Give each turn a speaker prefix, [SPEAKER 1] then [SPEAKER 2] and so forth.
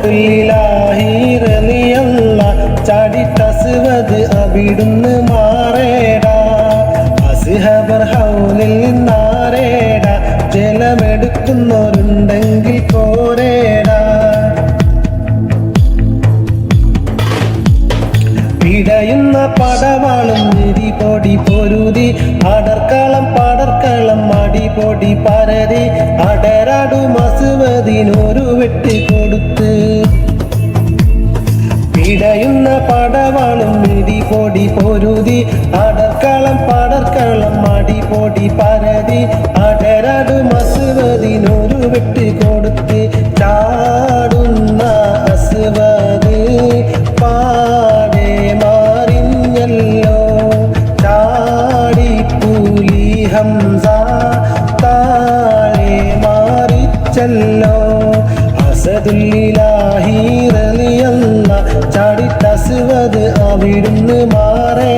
[SPEAKER 1] അസദുല്ലാഹി റളിയല്ലാഹ് ചാടിട്ടസ്വദ് അവിടുന്ന് മാറേടാ അസ്ഹബർ ഹൗലിൽ നിന്നാരേടാ ജലമെടുക്കുന്നവരുണ്ടെങ്കിൽ പോരേടാ പിടയുന്ന പടവാളും പൊടി പൊരുതി അടർക്കളം പടർക്കളം അടിപൊടി പരതി അടരാടും അസ്വദിനൊരു വെട്ടി കൊടുത്ത് പിടയുന്ന പടവാളും പൊടി പൊരുതി അടർക്കളം പടർക്കളം അടിപൊടി പരതി അടരാടും അസ്വദിനൊരു വെട്ടി കൊടുത്ത് ചാടുന്ന അസ്വദ് പാടെ മാറിഞ്ഞല്ലോ ചാടിപ്പൂലി ഹംസ താഴെ മാറിച്ചല്ലോ അസദുല്ലാഹി റളിയല്ലാഹ് ചാടിട്ടസ്വദ് അവിടുന്ന് മാറേ